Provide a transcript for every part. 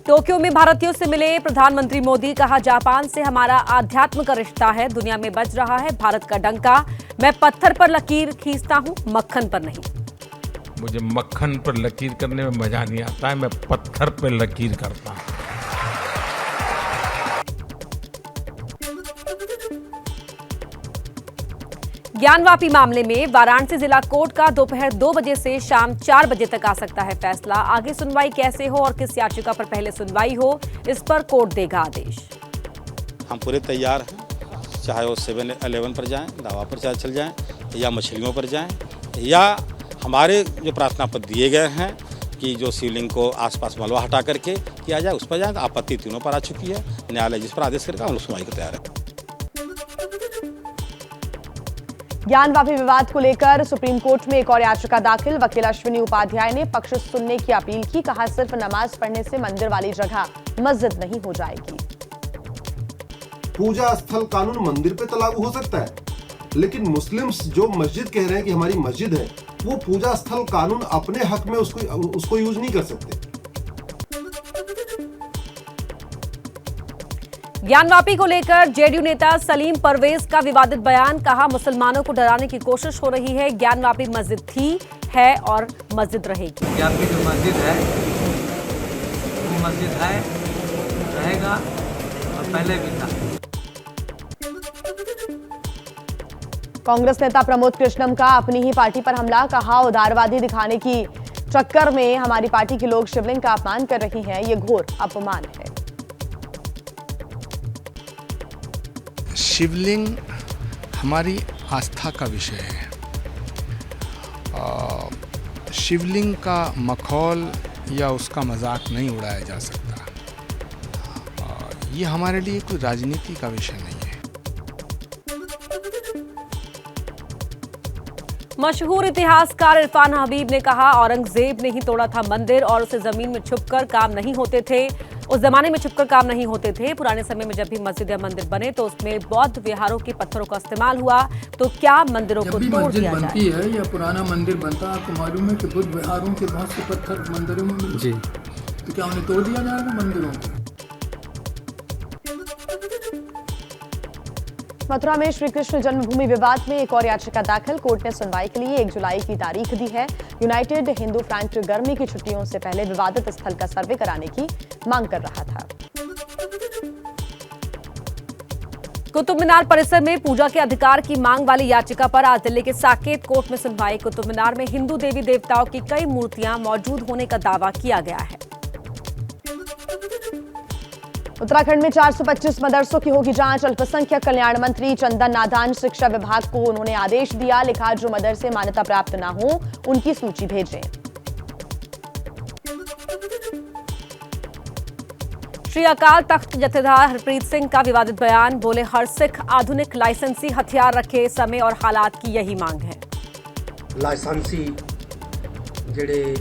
Tokyo में भारतीयों से मिले प्रधानमंत्री मोदी, कहा जापान से हमारा आध्यात्म का रिश्ता है, दुनिया में बज रहा है भारत का डंका। मैं पत्थर पर लकीर खींचता हूं, मक्खन पर नहीं। मुझे मक्खन पर लकीर करने में मजा नहीं आता है, मैं पत्थर पर लकीर करता हूं। ज्ञानवापी मामले में वाराणसी जिला कोर्ट का दोपहर 2 बजे से शाम 4 बजे तक आ सकता है फैसला। आगे सुनवाई कैसे हो और किस याचिका पर पहले सुनवाई हो, इस पर कोर्ट देगा आदेश। हम पूरे तैयार हैं, चाहे वो 7-11 पर जाएं, दावा पर चाहे चल जाएं, या मछलियों पर जाएं, या हमारे जो प्रार्थना पत्र दिए गए हैं कि जो शिवलिंग को आसपास मलबा हटा करके किया जाए, उस पर जाएं। आपत्ति तीनों पर आ चुकी है, न्यायालय जिस पर आदेश करेगा हम लोग सुनवाई को तैयार है। ज्ञानवापी विवाद को लेकर सुप्रीम कोर्ट में एक और याचिका दाखिल। वकील अश्विनी उपाध्याय ने पक्ष सुनने की अपील की। कहा, सिर्फ नमाज पढ़ने से मंदिर वाली जगह मस्जिद नहीं हो जाएगी। पूजा स्थल कानून मंदिर पे तो लागू हो सकता है, लेकिन मुस्लिम्स जो मस्जिद कह रहे हैं कि हमारी मस्जिद है, वो पूजा स्थल कानून अपने हक में उसको यूज नहीं कर सकते। ज्ञानवापी को लेकर जेडीयू नेता सलीम परवेज का विवादित बयान। कहा, मुसलमानों को डराने की कोशिश हो रही है। ज्ञानवापी मस्जिद थी, है और मस्जिद रहेगी। ज्ञानवापी जो मस्जिद है वो मस्जिद है, रहेगा और पहले भी था। कांग्रेस नेता प्रमोद कृष्णम का अपनी ही पार्टी पर हमला। कहा, उदारवादी दिखाने की चक्कर में हमारी पार्टी के लोग शिवलिंग का अपमान कर रहे हैं, ये घोर अपमान है। शिवलिंग हमारी आस्था का विषय है। शिवलिंग का मखौल या उसका मजाक नहीं उड़ाया जा सकता। ये हमारे लिए कोई राजनीति का विषय नहीं है। मशहूर इतिहासकार इरफान हबीब ने कहा, औरंगजेब ने ही तोड़ा था मंदिर और उसे जमीन में छुपकर काम नहीं होते थे। उस जमाने में छुपकर काम नहीं होते थे। पुराने समय में जब भी मस्जिद या मंदिर बने तो उसमें बौद्ध विहारों के पत्थरों का इस्तेमाल हुआ। तो क्या मंदिरों को तोड़ दिया जाए? बनती है या पुराना मंदिर बनता है, आपको मालूम है कि बुद्ध विहारों के बहुत से पत्थर मंदिरों में मिलते हैं। तो क्या उन्हें तोड़ दिया जाएगा मंदिरों को? मथुरा में श्री कृष्ण जन्मभूमि विवाद में एक और याचिका दाखिल। कोर्ट ने सुनवाई के लिए 1 जुलाई की तारीख दी है। यूनाइटेड हिंदू फ्रंट गर्मी की छुट्टियों से पहले विवादित स्थल का सर्वे कराने की मांग कर रहा था। कुतुब मीनार परिसर में पूजा के अधिकार की मांग वाली याचिका पर आज दिल्ली के साकेत कोर्ट में सुनवाई। कुतुब मीनार में हिंदू देवी देवताओं की कई मूर्तियां मौजूद होने का दावा किया गया है। उत्तराखंड में 425 मदरसों की होगी जांच। अल्पसंख्यक कल्याण मंत्री चंदन नादान शिक्षा विभाग को उन्होंने आदेश दिया। लिखा, जो मदरसे मान्यता प्राप्त न हो उनकी सूची भेजें। श्री अकाल तख्त जथेदार हरप्रीत सिंह का विवादित बयान। बोले, हर सिख आधुनिक लाइसेंसी हथियार रखे, समय और हालात की यही मांग है। लाइसेंसी ਜਿਹੜੇ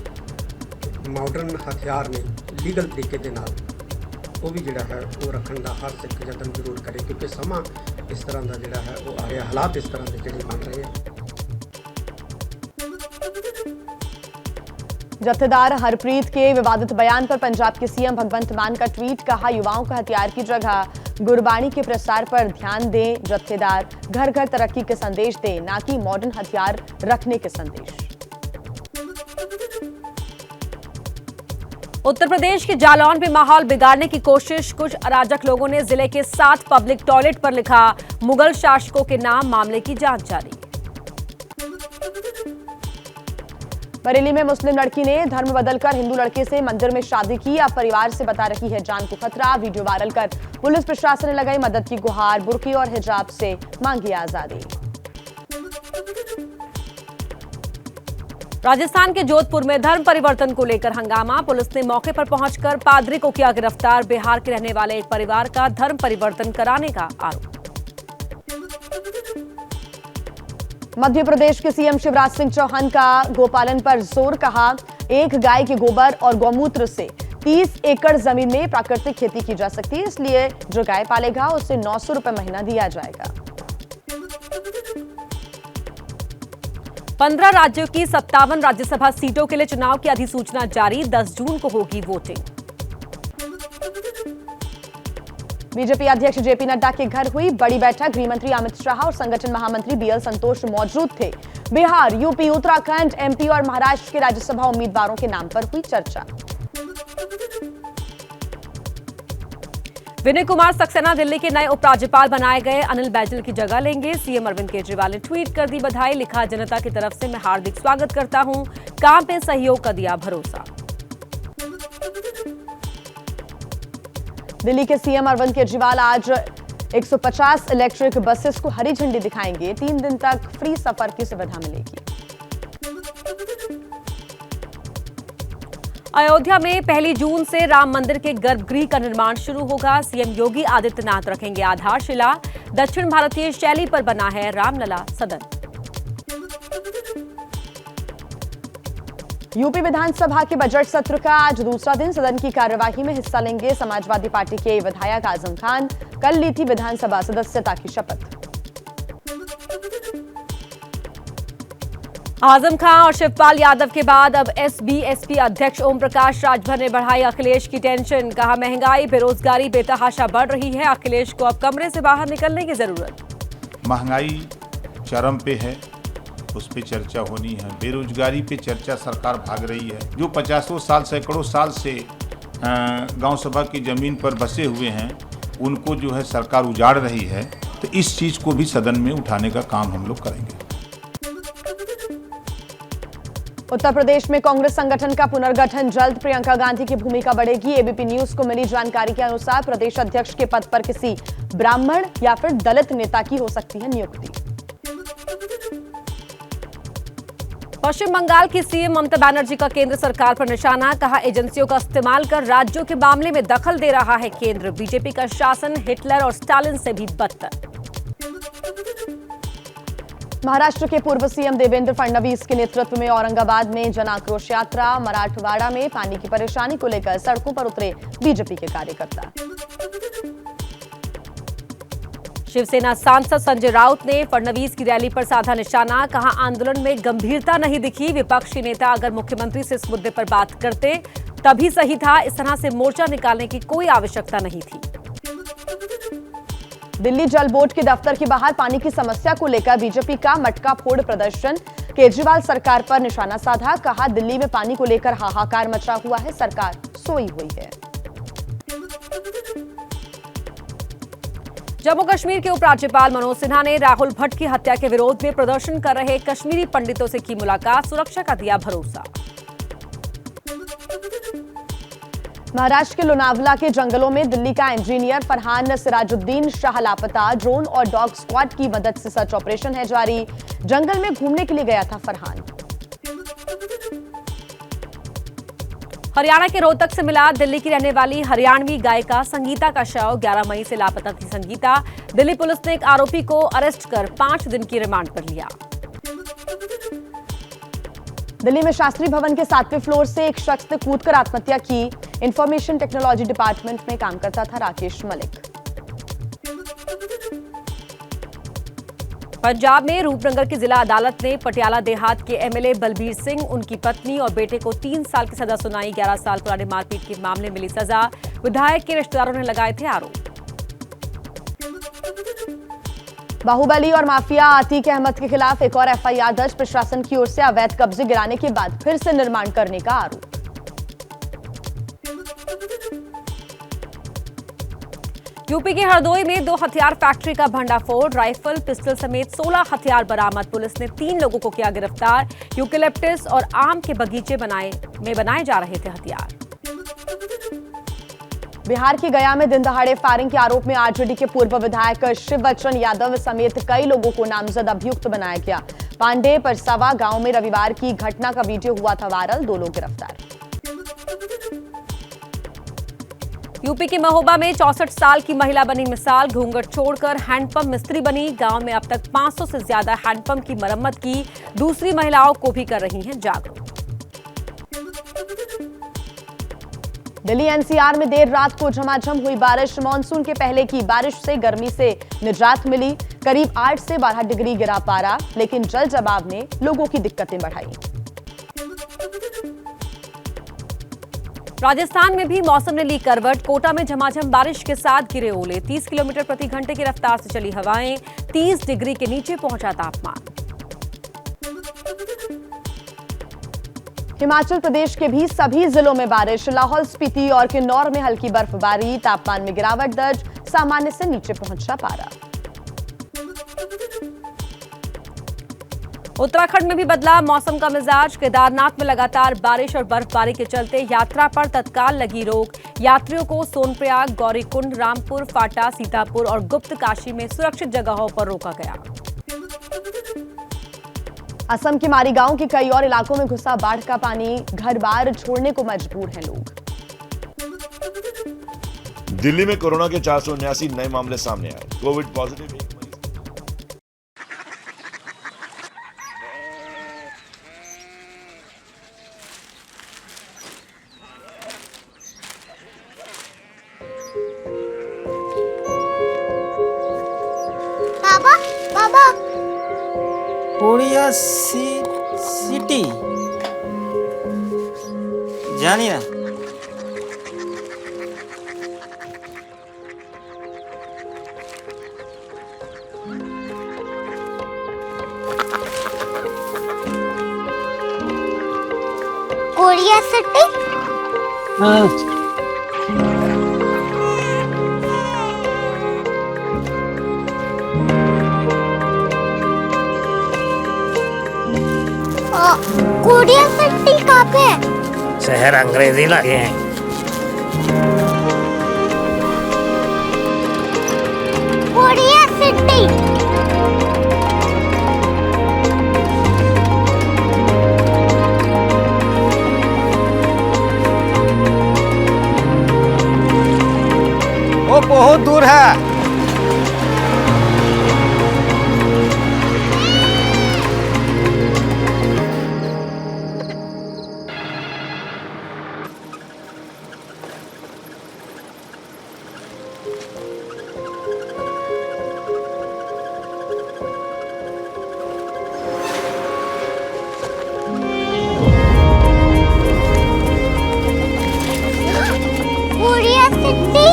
ਮਾਡਰਨ ਹਥਿਆਰ ਨੇ ਲੀਗਲ ਤਰੀਕੇ ਦੇ ਨਾਲ ਉਹ ਵੀ ਜਿਹੜਾ ਹੈ ਉਹ ਰੱਖਣ ਦਾ ਹਰ ਸਿੱਖ ਯਤਨ ਜ਼ਰੂਰ ਕਰੇ, ਕਿਉਂਕਿ ਸਮਾਂ ਇਸ ਤਰ੍ਹਾਂ ਦਾ ਜਿਹੜਾ ਹੈ ਉਹ ਆ ਰਿਹਾ, ਹਾਲਾਤ ਇਸ ਤਰ੍ਹਾਂ ਦੇ ਜਿਹੜੇ ਬਣ ਰਹੇ ਆ। जथेदार हरप्रीत के विवादित बयान पर पंजाब के सीएम भगवंत मान का ट्वीट। कहा, युवाओं को हथियार की जगह गुरबाणी के प्रसार पर ध्यान दें। जथेदार घर घर तरक्की के संदेश दें, ना कि मॉडर्न हथियार रखने के संदेश। उत्तर प्रदेश के जालौन में माहौल बिगाड़ने की कोशिश। कुछ अराजक लोगों ने जिले के 7 पब्लिक टॉयलेट पर लिखा, मुगल शासकों के नाम, मामले की जांच जारी। बरेली में मुस्लिम लड़की ने धर्म बदलकर हिंदू लड़के से मंदिर में शादी की। अब परिवार से बता रही है जान को खतरा। वीडियो वायरल कर पुलिस प्रशासन ने लगाई मदद की गुहार। बुर्की और हिजाब से मांगी आजादी। राजस्थान के जोधपुर में धर्म परिवर्तन को लेकर हंगामा। पुलिस ने मौके पर पहुंचकर पादरी को किया गिरफ्तार। बिहार के रहने वाले एक परिवार का धर्म परिवर्तन कराने का आरोप। मध्य प्रदेश के सीएम शिवराज सिंह चौहान का गोपालन पर जोर। कहा, एक गाय के गोबर और गौमूत्र से 30 एकड़ जमीन में प्राकृतिक खेती की जा सकती है, इसलिए जो गाय पालेगा उसे 900 रुपए महीना दिया जाएगा। 15 राज्यों की 57 राज्यसभा सीटों के लिए चुनाव की अधिसूचना जारी, 10 जून को होगी वोटिंग। बीजेपी अध्यक्ष जेपी नड्डा के घर हुई बड़ी बैठक, गृह मंत्री अमित शाह और संगठन महामंत्री बीएल संतोष मौजूद थे। बिहार, यूपी, उत्तराखंड, एमपी और महाराष्ट्र के राज्यसभा उम्मीदवारों के नाम पर हुई चर्चा। विनय कुमार सक्सेना दिल्ली के नए उपराज्यपाल बनाए गए, अनिल बैजल की जगह लेंगे। सीएम अरविंद केजरीवाल ने ट्वीट कर दी बधाई, लिखा जनता की तरफ से मैं हार्दिक स्वागत करता हूं, काम में सहयोग का दिया भरोसा। दिल्ली के सीएम अरविंद केजरीवाल आज 150 इलेक्ट्रिक बसेस को हरी झंडी दिखाएंगे। 3 दिन तक फ्री सफर की सुविधा मिलेगी। अयोध्या में 1 जून से राम मंदिर के गर्भगृह का निर्माण शुरू होगा। सीएम योगी आदित्यनाथ रखेंगे आधारशिला। दक्षिण भारतीय शैली पर बना है रामलला सदन। यूपी विधानसभा के बजट सत्र का आज दूसरा दिन, सदन की कार्यवाही में हिस्सा लेंगे समाजवादी पार्टी के विधायक आजम खान। कल ली थी विधानसभा सदस्यता की शपथ। आजम खान और शिवपाल यादव के बाद अब एसबीएसपी अध्यक्ष ओम प्रकाश राजभर ने बढ़ाई अखिलेश की टेंशन, कहा महंगाई बेरोजगारी बेतहाशा बढ़ रही है, अखिलेश को अब कमरे से बाहर निकलने की जरूरत। महंगाई चरम पे है, उस पे चर्चा होनी है। बेरोजगारी पे चर्चा सरकार भाग रही है। जो 50 साल सैकड़ों साल से गांव सभा की जमीन पर बसे हुए हैं, उनको जो है सरकार उजाड़ रही है। तो इस चीज को भी सदन में उठाने का काम हम लोग करेंगे। उत्तर प्रदेश में कांग्रेस संगठन का पुनर्गठन जल्द, प्रियंका गांधी की भूमिका बढ़ेगी। एबीपी न्यूज को मिली जानकारी के अनुसार प्रदेश अध्यक्ष के पद पर किसी ब्राह्मण या फिर दलित नेता की हो सकती है नियुक्ति। पश्चिम बंगाल की सीएम ममता बनर्जी का केंद्र सरकार पर निशाना, कहा एजेंसियों का इस्तेमाल कर राज्यों के मामले में दखल दे रहा है केंद्र। बीजेपी का शासन हिटलर और स्टालिन से भी बदतर। महाराष्ट्र के पूर्व सीएम देवेंद्र फडणवीस के नेतृत्व में औरंगाबाद में जन आक्रोश यात्रा। मराठवाड़ा में पानी की परेशानी को लेकर सड़कों पर उतरे बीजेपी के कार्यकर्ता। शिवसेना सांसद संजय राउत ने फडणवीस की रैली पर साधा निशाना, कहा आंदोलन में गंभीरता नहीं दिखी। विपक्षी नेता अगर मुख्यमंत्री से इस मुद्दे पर बात करते तभी सही था, इस तरह से मोर्चा निकालने की कोई आवश्यकता नहीं थी। दिल्ली जल बोर्ड के दफ्तर के बाहर पानी की समस्या को लेकर बीजेपी का मटका फोड़ प्रदर्शन। केजरीवाल सरकार पर निशाना साधा, कहा दिल्ली में पानी को लेकर हाहाकार मचा हुआ है, सरकार सोई हुई है। जम्मू कश्मीर के उपराज्यपाल मनोज सिन्हा ने राहुल भट्ट की हत्या के विरोध में प्रदर्शन कर रहे कश्मीरी पंडितों से की मुलाकात, सुरक्षा का दिया भरोसा। महाराष्ट्र के लोनावला के जंगलों में दिल्ली का इंजीनियर फरहान सिराजुद्दीन शाह लापता। ड्रोन और डॉग स्क्वाड की मदद से सर्च ऑपरेशन है जारी। जंगल में घूमने के लिए गया था फरहान। हरियाणा के रोहतक से मिला दिल्ली की रहने वाली हरियाणवी गायिका संगीता का शव। 11 मई से लापता थी संगीता। दिल्ली पुलिस ने एक आरोपी को अरेस्ट कर 5 दिन की रिमांड पर लिया। दिल्ली में शास्त्री भवन के 7वें फ्लोर से एक शख्स ने कूदकर आत्महत्या की। इंफॉर्मेशन टेक्नोलॉजी डिपार्टमेंट में काम करता था राकेश मलिक। पंजाब में रूपनगर की जिला अदालत ने पटियाला देहात के एमएलए बलबीर सिंह, उनकी पत्नी और बेटे को 3 साल की सजा सुनाई। 11 साल पुराने मारपीट के मामले में मिली सजा। विधायक के रिश्तेदारों ने लगाए थे आरोप। बाहुबली और माफिया आतिक अहमद के खिलाफ एक और एफआईआर दर्ज। प्रशासन की ओर से अवैध कब्जे गिराने के बाद फिर से निर्माण करने का आरोप। यूपी के हरदोई में 2 हथियार फैक्ट्री का भंडाफोड़। राइफल, पिस्टल समेत 16 हथियार बरामद। पुलिस ने 3 लोगों को किया गिरफ्तार। यूकेलिप्टस और आम के बगीचे में बनाए जा रहे थे हथियार। बिहार के गया में दिन दहाड़े फायरिंग के आरोप में आरजेडी के पूर्व विधायक शिव बच्चन यादव समेत कई लोगों को नामजद अभियुक्त बनाया गया। पांडे परसावा गांव में रविवार की घटना का वीडियो हुआ था वायरल। 2 लोग गिरफ्तार। यूपी के महोबा में 64 साल की महिला बनी मिसाल। घूंघट छोड़कर हैंडपंप मिस्त्री बनी। गांव में अब तक 500 से ज्यादा हैंडपंप की मरम्मत की। दूसरी महिलाओं को भी कर रही हैं जागरूक। दिल्ली एनसीआर में देर रात को झमाझम हुई बारिश। मानसून के पहले की बारिश से गर्मी से निजात मिली। करीब 8 से 12 डिग्री गिरा पारा, लेकिन जल जमाव ने लोगों की दिक्कतें बढ़ाई। राजस्थान में भी मौसम ने ली करवट। कोटा में झमाझम बारिश के साथ गिरे ओले। 30 किलोमीटर प्रति घंटे की रफ्तार से चली हवाएं। 30 डिग्री के नीचे पहुंचा तापमान। हिमाचल प्रदेश के भी सभी जिलों में बारिश। लाहौल स्पीति और किन्नौर में हल्की बर्फबारी। तापमान में गिरावट दर्ज, सामान्य से नीचे पहुंचा पारा। उत्तराखंड में भी बदला मौसम का मिजाज। केदारनाथ में लगातार बारिश और बर्फबारी के चलते यात्रा पर तत्काल लगी रोक। यात्रियों को सोनप्रयाग, गौरीकुंड, रामपुर, फाटा, सीतापुर और गुप्त काशी में सुरक्षित जगहों पर रोका गया। असम के मारीगांव के कई और इलाकों में घुसा बाढ़ का पानी। घर बार छोड़ने को मजबूर हैं लोग। दिल्ली में कोरोना के 479 नए मामले सामने आए। कोविड पॉजिटिव बाबा बाबा कोरिया सिटी जानिए ना। कोरिया सिटी कोरिया सिटी कहाँ पे है? शहर अंग्रेजी लगे हैं। कोरिया सिटी वो बहुत दूर है। कोरिया सिटी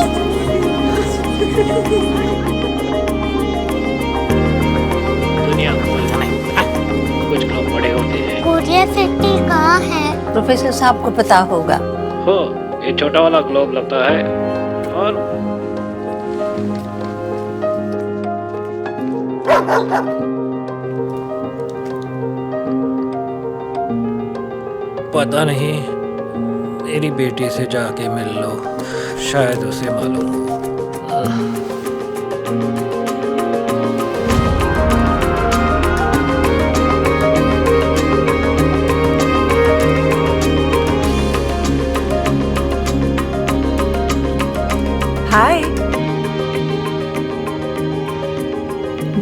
दुनिया कुछ लोग बड़े होते हैं। कोरिया सिटी कहाँ है? प्रोफेसर साहब को पता होगा। हो ये छोटा वाला ग्लोब लगता है और पता नहीं, मेरी बेटी से जाके मिल लो, शायद उसे मालूम हो। हाय,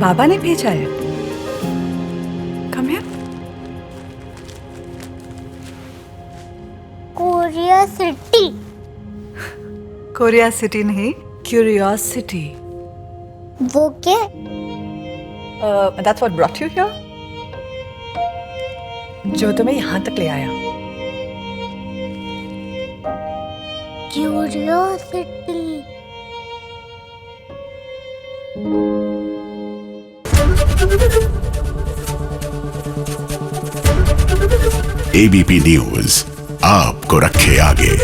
बाबा ने भेजा है। Come here. Korea city Korea city नहीं, क्यूरियोसिटी। वो क्या? That's what brought you here? जो तुम्हें यहाँ तक ले आया। क्यूरियोसिटी ABP न्यूज आपको रखे आगे।